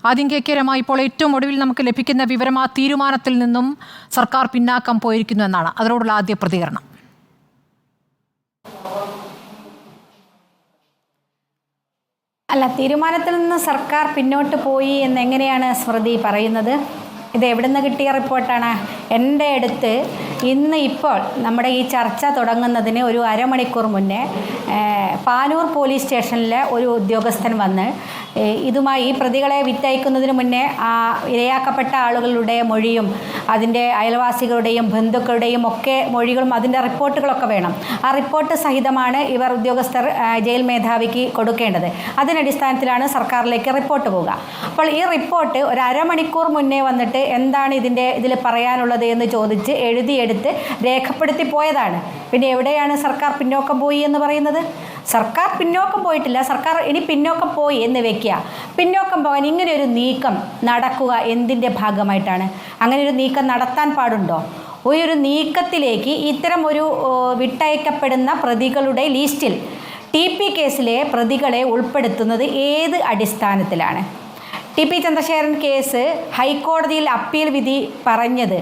ആദ്യം കെ രമ, ഇപ്പോൾ ഏറ്റവും ഒടുവിൽ നമുക്ക് ലഭിക്കുന്ന വിവരം ആ തീരുമാനത്തിൽ നിന്നും സർക്കാർ പിന്നാക്കം പോയിരിക്കുന്നു എന്നാണ്. അതിനോടുള്ള ആദ്യ പ്രതികരണം. അല്ല, തീരുമാനത്തിൽ നിന്ന് സർക്കാർ പിന്നോട്ട് പോയി എന്നെങ്ങനെയാണ് സ്മൃതി പറയുന്നത്? ഇത് എവിടുന്ന് കിട്ടിയ റിപ്പോർട്ടാണ്? എൻ്റെ അടുത്ത് ഇപ്പോൾ നമ്മുടെ ഈ ചർച്ച തുടങ്ങുന്നതിന് ഒരു അരമണിക്കൂർ മുന്നേ പാനൂർ പോലീസ് സ്റ്റേഷനിലെ ഒരു ഉദ്യോഗസ്ഥൻ വന്ന് ഇതുമായി ഈ പ്രതികളെ വിറ്റയക്കുന്നതിന് മുന്നേ ഇരയാക്കപ്പെട്ട ആളുകളുടെ മൊഴിയും അതിൻ്റെ അയൽവാസികളുടെയും ബന്ധുക്കളുടെയും ഒക്കെ മൊഴികളും അതിൻ്റെ റിപ്പോർട്ടുകളൊക്കെ വേണം. ആ റിപ്പോർട്ട് സഹിതമാണ് ഇവർ ഉദ്യോഗസ്ഥർ ജയിൽ മേധാവിക്ക് കൊടുക്കേണ്ടത്. അതിനടിസ്ഥാനത്തിലാണ് സർക്കാരിലേക്ക് റിപ്പോർട്ട് പോവുക. അപ്പോൾ ഈ റിപ്പോർട്ട് ഒരു അരമണിക്കൂർ മുന്നേ വന്നിട്ട് എന്താണ് ഇതിൽ പറയാനുള്ളത് എന്ന് ചോദിച്ച് എഴുതിയെടുത്ത് രേഖപ്പെടുത്തി പോയതാണ്. പിന്നെ എവിടെയാണ് സർക്കാർ പിന്നോക്കം പോയി എന്ന് പറയുന്നത്? സർക്കാർ പിന്നോക്കം പോയിട്ടില്ല. സർക്കാർ ഇനി പിന്നോക്കം പോയി എന്ന് വെക്കുക. പിന്നോക്കം പോകാൻ ഇങ്ങനെ ഒരു നീക്കം നടക്കുക എന്തിൻ്റെ ഭാഗമായിട്ടാണ്? അങ്ങനെ ഒരു നീക്കം നടത്താൻ പാടുണ്ടോ? ഒരു നീക്കത്തിലേക്ക് ഇത്തരം ഒരു വിട്ടയക്കപ്പെടുന്ന പ്രതികളുടെ ലിസ്റ്റിൽ TP കേസിലെ പ്രതികളെ ഉൾപ്പെടുത്തുന്നത് ഏത് അടിസ്ഥാനത്തിലാണ്? TP ചന്ദ്രശേഖരൻ കേസ് ഹൈക്കോടതിയിൽ അപ്പീൽ വിധി പറഞ്ഞത്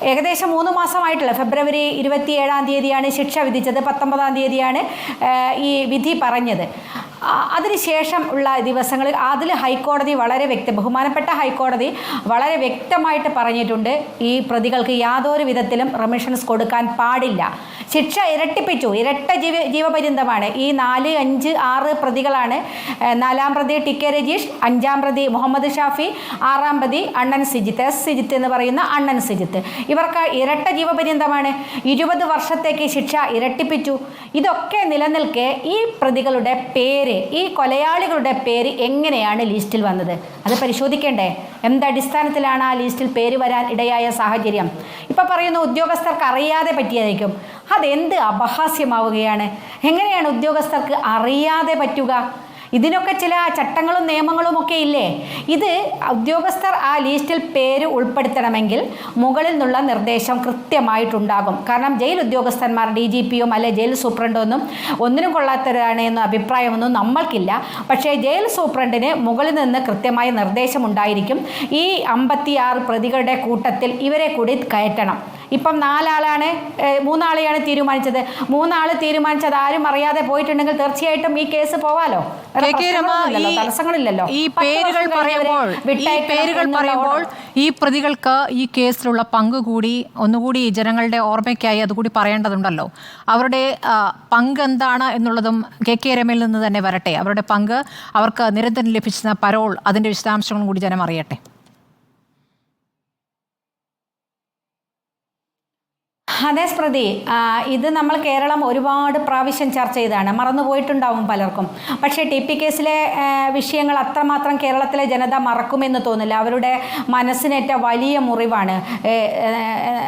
ഏകദേശം 3 മാസമായിട്ടുള്ള ഫെബ്രുവരി 27-ാം തീയതിയാണ് ശിക്ഷ വിധിച്ചത്. 19-ാം തീയതിയാണ് ഈ വിധി പറഞ്ഞത്. അതിനുശേഷം ഉള്ള ദിവസങ്ങളിൽ അതിൽ ഹൈക്കോടതി ബഹുമാനപ്പെട്ട ഹൈക്കോടതി വളരെ വ്യക്തമായിട്ട് പറഞ്ഞിട്ടുണ്ട്, ഈ പ്രതികൾക്ക് യാതൊരു വിധത്തിലും റെമിഷൻസ് കൊടുക്കാൻ പാടില്ല. ശിക്ഷ ഇരട്ടിപ്പിച്ചു. ഇരട്ട ജീവപര്യന്തമാണ്. ഈ 4, 5, 6 പ്രതികളാണ്. 4-ാം പ്രതി TK രജീഷ്, 5-ാം പ്രതി മുഹമ്മദ് ഷാഫി, 6-ാം പ്രതി അണ്ണൻ സിജിത്ത് എന്ന് പറയുന്ന അണ്ണൻ സിജിത്ത്. ഇവർക്ക് ഇരട്ട ജീവപര്യന്തമാണ്. 20 വർഷത്തേക്ക് ശിക്ഷ ഇരട്ടിപ്പിച്ചു. ഇതൊക്കെ നിലനിൽക്കെ ഈ പ്രതികളുടെ പേര്, ഈ കൊലയാളികളുടെ പേര് എങ്ങനെയാണ് ലിസ്റ്റിൽ വന്നത്? അത് പരിശോധിക്കേണ്ടേ? എന്തടിസ്ഥാനത്തിലാണ് ആ ലിസ്റ്റിൽ പേര് വരാൻ ഇടയായ സാഹചര്യം? ഇപ്പം പറയുന്ന ഉദ്യോഗസ്ഥർക്ക് അറിയാതെ പറ്റിയതായിരിക്കും. അതെന്ത് അപഹാസ്യമാവുകയാണ്? എങ്ങനെയാണ് ഉദ്യോഗസ്ഥർക്ക് അറിയാതെ പറ്റുക? ഇതിനൊക്കെ ചില ചട്ടങ്ങളും നിയമങ്ങളും ഒക്കെ ഇല്ലേ? ഇത് ഉദ്യോഗസ്ഥർ ആ ലിസ്റ്റിൽ പേര് ഉൾപ്പെടുത്തണമെങ്കിൽ മുകളിൽ നിന്നുള്ള നിർദ്ദേശം കൃത്യമായിട്ടുണ്ടാകും. കാരണം ജയിൽ ഉദ്യോഗസ്ഥന്മാർ DGPയും അല്ലെ ജയിൽ സൂപ്രണ്ടൊന്നും ഒന്നിനും കൊള്ളാത്തവരാണ് എന്ന അഭിപ്രായമൊന്നും നമ്മൾക്കില്ല. പക്ഷേ ജയിൽ സൂപ്രണ്ടിന് മുകളിൽ നിന്ന് കൃത്യമായ നിർദ്ദേശം ഉണ്ടായിരിക്കും. ഈ 56 പ്രതികളുടെ കൂട്ടത്തിൽ ഇവരെ കൂടി കയറ്റണം. ഇപ്പം 4 ആളാണ്, 3 ആളെയാണ് തീരുമാനിച്ചത്. 3 ആൾ തീരുമാനിച്ചത് ആരും അറിയാതെ പോയിട്ടുണ്ടെങ്കിൽ തീർച്ചയായിട്ടും ഈ കേസ് പോവാലോ. തടസ്സങ്ങളില്ലല്ലോ. ഈ പേരുകൾ പറയുമ്പോൾ ഈ പ്രതികൾക്ക് ഈ കേസിലുള്ള പങ്ക് കൂടി ഒന്നുകൂടി ജനങ്ങളുടെ ഓർമ്മയ്ക്കായി അതുകൂടി പറയേണ്ടതുണ്ടല്ലോ. അവരുടെ പങ്ക് എന്താണ് എന്നുള്ളതും കെ രമയിൽ നിന്ന് തന്നെ വരട്ടെ. അവരുടെ പങ്ക്, അവർക്ക് നിരന്തരം ലഭിച്ച പരോൾ, അതിൻ്റെ വിശദാംശങ്ങളും കൂടി ജനം അറിയട്ടെ. അതെ സ്മൃതി, ഇത് നമ്മൾ കേരളം ഒരുപാട് പ്രാവശ്യം ചർച്ച ചെയ്തതാണ്. മറന്നുപോയിട്ടുണ്ടാവും പലർക്കും. പക്ഷേ TP കേസിലെ വിഷയങ്ങൾ അത്രമാത്രം കേരളത്തിലെ ജനത മറക്കുമെന്ന് തോന്നില്ല. അവരുടെ മനസ്സിനേറ്റ വലിയ മുറിവാണ്.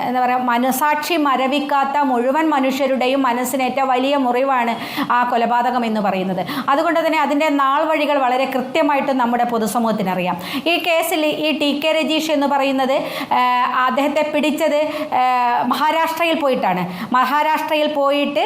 എന്താ പറയുക, മനസാക്ഷി മരവിക്കാത്ത മുഴുവൻ മനുഷ്യരുടെയും മനസ്സിനേറ്റ വലിയ മുറിവാണ് ആ കൊലപാതകം എന്ന് പറയുന്നത്. അതുകൊണ്ട് തന്നെ അതിൻ്റെ നാൾ വഴികൾ വളരെ കൃത്യമായിട്ട് നമ്മുടെ പൊതുസമൂഹത്തിനറിയാം. ഈ കേസിൽ ഈ TK രജീഷ് എന്ന് പറയുന്നത് അദ്ദേഹത്തെ പിടിച്ചത് മഹാരാഷ്ട്രയിൽ പോയിട്ട്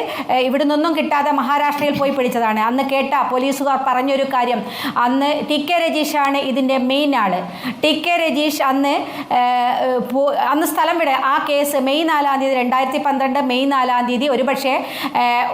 ഇവിടെ നിന്നൊന്നും കിട്ടാതെ മഹാരാഷ്ട്രയിൽ പോയി പിടിച്ചതാണ്. അന്ന് കേട്ട പോലീസുകാർ പറഞ്ഞൊരു കാര്യം, അന്ന് TK രജീഷാണ് ഇതിൻ്റെ മെയിൻ ആള്. TK രജീഷ് അന്ന് സ്ഥലം വിട ആ കേസ് മെയ് 4-ാം തീയതി 2012 മെയ് 4-ാം തീയതി ഒരുപക്ഷെ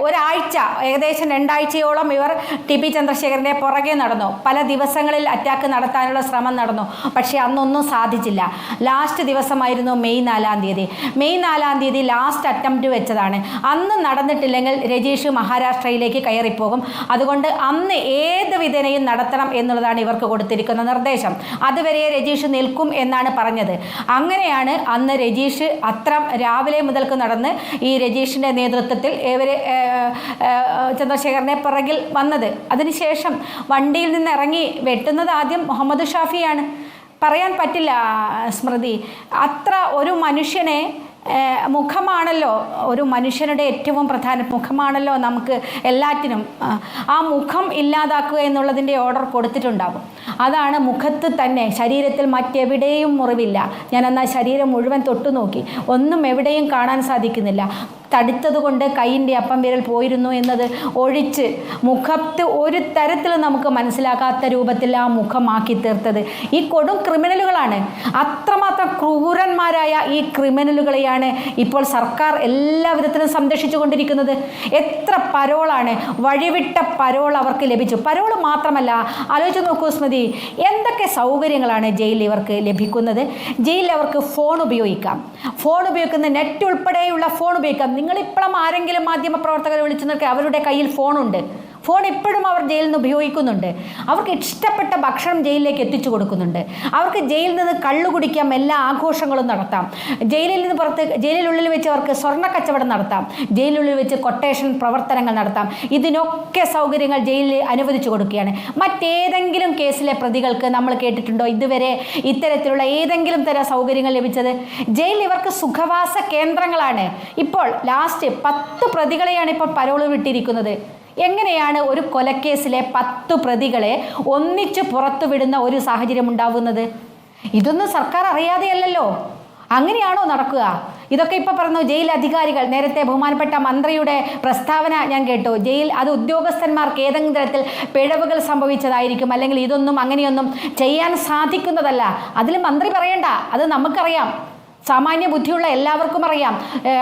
ഒരാഴ്ച, ഏകദേശം 2 ആഴ്ചയോളം ഇവർ TP ചന്ദ്രശേഖരൻ്റെ പുറകെ നടന്നു. പല ദിവസങ്ങളിൽ അറ്റാക്ക് നടത്താനുള്ള ശ്രമം നടന്നു. പക്ഷേ അന്നൊന്നും സാധിച്ചില്ല. ലാസ്റ്റ് ദിവസമായിരുന്നു മെയ് 4-ാം തീയതി. മെയ് 4-ാം തീയതി ലാസ്റ്റ് അറ്റംപ്റ്റ് വെച്ചതാണ്. അന്ന് നടന്നിട്ടില്ലെങ്കിൽ രജീഷ് മഹാരാഷ്ട്രയിലേക്ക് കയറിപ്പോകും. അതുകൊണ്ട് അന്ന് ഏത് വിധേനയും നടത്തണം എന്നുള്ളതാണ് ഇവർക്ക് കൊടുത്തിരിക്കുന്ന നിർദ്ദേശം. അതുവരെ രജീഷ് നിൽക്കും എന്നാണ് പറഞ്ഞത്. അങ്ങനെയാണ് അന്ന് രജീഷ് രാവിലെ മുതൽക്ക് നടന്ന് ഈ രജീഷിൻ്റെ നേതൃത്വത്തിൽ ഇവർ ചന്ദ്രശേഖരനെ പിറകിൽ വന്നത്. അതിനുശേഷം വണ്ടിയിൽ നിന്ന് ഇറങ്ങി വെട്ടുന്നത് ആദ്യം മുഹമ്മദ് ഷാഫിയാണ്. പറയാൻ പറ്റില്ല സ്മൃതി, അത്ര ഒരു മനുഷ്യനെ മുഖമാണല്ലോ, ഒരു മനുഷ്യനുടെ ഏറ്റവും പ്രധാന മുഖമാണല്ലോ നമുക്ക് എല്ലാറ്റിനും. ആ മുഖം ഇല്ലാതാക്കുക എന്നുള്ളതിൻ്റെ ഓർഡർ കൊടുത്തിട്ടുണ്ടാകും. അതാണ് മുഖത്ത് തന്നെ, ശരീരത്തിൽ മറ്റെവിടെയും മുറിവില്ല. ഞാൻ എന്നാൽ ശരീരം മുഴുവൻ തൊട്ടു നോക്കി, ഒന്നും എവിടെയും കാണാൻ സാധിക്കുന്നില്ല. തടുത്തതുകൊണ്ട് കൈയിൻ്റെ അപ്പം വിരൽ പോയിരുന്നു എന്നത് ഒഴിച്ച് മുഖത്ത് ഒരു തരത്തിലും നമുക്ക് മനസ്സിലാക്കാത്ത രൂപത്തിൽ ആ മുഖമാക്കി തീർത്തത് ഈ കൊടും ക്രിമിനലുകളാണ്. അത്രമാത്രം ക്രൂരന്മാരായ ഈ ക്രിമിനലുകളെയാണ് ഇപ്പോൾ സർക്കാർ എല്ലാ വിധത്തിലും സംരക്ഷിച്ചു കൊണ്ടിരിക്കുന്നത്. എത്ര പരോളാണ്, വഴിവിട്ട പരോൾ അവർക്ക് ലഭിച്ചു. പരോൾ മാത്രമല്ല, ആലോചിച്ച് നോക്കൂ സ്മൃതി, എന്തൊക്കെ സൗകര്യങ്ങളാണ് ജയിലിൽ ഇവർക്ക് ലഭിക്കുന്നത്. ജയിലിൽ അവർക്ക് ഫോൺ ഉപയോഗിക്കാം, ഫോൺ ഉപയോഗിക്കുന്ന നെറ്റ് ഉൾപ്പെടെയുള്ള ഫോൺ ഉപയോഗിക്കാം. നിങ്ങളിപ്പോഴും ആരെങ്കിലും മാധ്യമപ്രവർത്തകരെ വിളിച്ചു നോക്കി, അവരുടെ കയ്യിൽ ഫോണുണ്ട്. ഫോൺ ഇപ്പോഴും അവർ ജയിലിൽ നിന്ന് ഉപയോഗിക്കുന്നുണ്ട്. അവർക്ക് ഇഷ്ടപ്പെട്ട ഭക്ഷണം ജയിലിലേക്ക് എത്തിച്ചു കൊടുക്കുന്നുണ്ട്. അവർക്ക് ജയിലിൽ നിന്ന് കള്ളു കുടിക്കാം, എല്ലാ ആഘോഷങ്ങളും നടത്താം. ജയിലിൽ നിന്ന് പുറത്ത് ജയിലിനുള്ളിൽ വെച്ച് അവർക്ക് സ്വർണ്ണ കച്ചവടം നടത്താം, ജയിലിനുള്ളിൽ വെച്ച് കൊട്ടേഷൻ പ്രവർത്തനങ്ങൾ നടത്താം. ഇതിനൊക്കെ സൗകര്യങ്ങൾ ജയിലിൽ അനുവദിച്ചു കൊടുക്കുകയാണ്. മറ്റേതെങ്കിലും കേസിലെ പ്രതികൾക്ക് നമ്മൾ കേട്ടിട്ടുണ്ടോ ഇതുവരെ ഇത്തരത്തിലുള്ള ഏതെങ്കിലും തരം സൗകര്യങ്ങൾ ലഭിച്ചത്? ജയിലിൽ ഇവർക്ക് സുഖവാസ കേന്ദ്രങ്ങളാണ്. ഇപ്പോൾ ലാസ്റ്റ് 10 പ്രതികളെയാണ് ഇപ്പോൾ പരോൾ വിട്ടിരിക്കുന്നത്. എങ്ങനെയാണ് ഒരു കൊലക്കേസിലെ 10 പ്രതികളെ ഒന്നിച്ച് പുറത്തുവിടുന്ന ഒരു സാഹചര്യം ഉണ്ടാവുന്നത്? ഇതൊന്നും സർക്കാർ അറിയാതെയല്ലല്ലോ. അങ്ങനെയാണോ നടക്കുക? ഇതൊക്കെ ഇപ്പോൾ പറഞ്ഞു ജയിൽ അധികാരികൾ. നേരത്തെ ബഹുമാനപ്പെട്ട മന്ത്രിയുടെ പ്രസ്താവന ഞാൻ കേട്ടു. അത് ഉദ്യോഗസ്ഥന്മാർക്ക് ഏതെങ്കിലും തരത്തിൽ പിഴവുകൾ സംഭവിച്ചതായിരിക്കും, അല്ലെങ്കിൽ ഇതൊന്നും അങ്ങനെയൊന്നും ചെയ്യാൻ സാധിക്കുന്നതല്ല. അതിൽ മന്ത്രി പറയണ്ട, അത് നമുക്കറിയാം. സാമാന്യ ബുദ്ധിയുള്ള എല്ലാവർക്കും അറിയാം.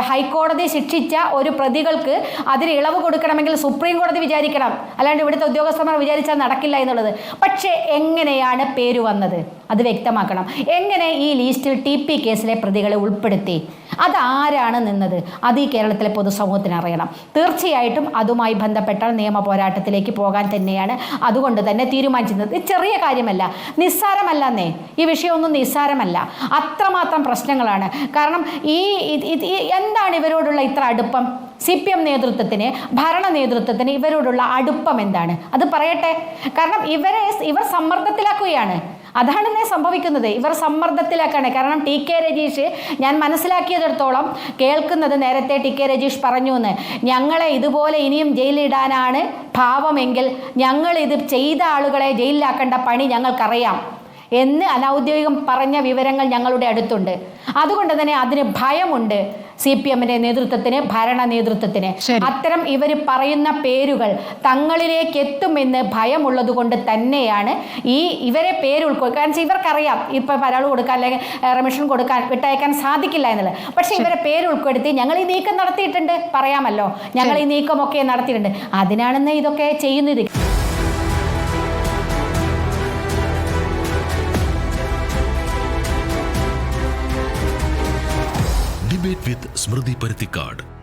ഹൈക്കോടതി ശിക്ഷിച്ച ഒരു പ്രതികൾക്ക് അതിന് ഇളവ് കൊടുക്കണമെങ്കിൽ സുപ്രീം കോടതി വിചാരിക്കണം, അല്ലാണ്ട് ഇവിടുത്തെ ഉദ്യോഗസ്ഥന്മാർ വിചാരിച്ചാൽ നടക്കില്ല എന്നുള്ളത്. പക്ഷേ എങ്ങനെയാണ് പേര് വന്നത് അത് വ്യക്തമാക്കണം. എങ്ങനെ ഈ ലിസ്റ്റിൽ TP കേസിലെ പ്രതികളെ ഉൾപ്പെടുത്തി, അതാരാണ് നിന്നത്, അത് ഈ കേരളത്തിലെ പൊതുസമൂഹത്തിന് അറിയണം. തീർച്ചയായിട്ടും അതുമായി ബന്ധപ്പെട്ടാൽ നിയമ പോരാട്ടത്തിലേക്ക് പോകാൻ തന്നെയാണ് അതുകൊണ്ട് തന്നെ തീരുമാനിച്ചിരുന്നത്. ഇത് ചെറിയ കാര്യമല്ല, നിസ്സാരമല്ലെന്നേ. ഈ വിഷയമൊന്നും നിസ്സാരമല്ല, അത്രമാത്രം പ്രശ്നങ്ങളാണ്. കാരണം എന്താണ് ഇവരോടുള്ള ഇത്ര അടുപ്പം? CPM നേതൃത്വത്തിന്, ഭരണ നേതൃത്വത്തിന് ഇവരോടുള്ള അടുപ്പം എന്താണ്? അത് പറയട്ടെ. കാരണം ഇവർ സമ്മർദ്ദത്തിലാക്കുകയാണ്. അതാണ് ഇന്നേ സംഭവിക്കുന്നത്. ഇവർ സമ്മർദ്ദത്തിലാക്കാണ്. കാരണം TK രജീഷ്, ഞാൻ മനസ്സിലാക്കിയതിടത്തോളം കേൾക്കുന്നത്, നേരത്തെ TK രജീഷ് പറഞ്ഞു എന്ന്, ഞങ്ങളെ ഇതുപോലെ ഇനിയും ജയിലിടാനാണ് ഭാവമെങ്കിൽ ഞങ്ങൾ ഇത് ചെയ്ത ആളുകളെ ജയിലിലാക്കേണ്ട പണി ഞങ്ങൾക്കറിയാം എന്ന് അനൗദ്യോഗികം പറഞ്ഞ വിവരങ്ങൾ ഞങ്ങളുടെ അടുത്തുണ്ട്. അതുകൊണ്ട് തന്നെ അതിന് ഭയമുണ്ട് CPMന്റെ നേതൃത്വത്തിന്, ഭരണ നേതൃത്വത്തിന്. അത്തരം ഇവർ പറയുന്ന പേരുകൾ തങ്ങളിലേക്ക് എത്തുമെന്ന് ഭയമുള്ളത് കൊണ്ട് തന്നെയാണ് ഇവരെ പേര് ഉൾക്കൊള്ളുക. കാരണം ഇവർക്കറിയാം ഇപ്പം പരാൾ കൊടുക്കാൻ അല്ലെങ്കിൽ റെമിഷൻ കൊടുക്കാൻ, വിട്ടയക്കാൻ സാധിക്കില്ല എന്നുള്ളത്. പക്ഷെ ഇവരെ പേര് ഉൾപ്പെടുത്തി ഞങ്ങൾ ഈ നീക്കം നടത്തിയിട്ടുണ്ട്, പറയാമല്ലോ, ഞങ്ങൾ ഈ നീക്കമൊക്കെ നടത്തിയിട്ടുണ്ട്. അതിനാണെന്ന് ഇതൊക്കെ ചെയ്യുന്നത്. Debate with Smriti Parthikad.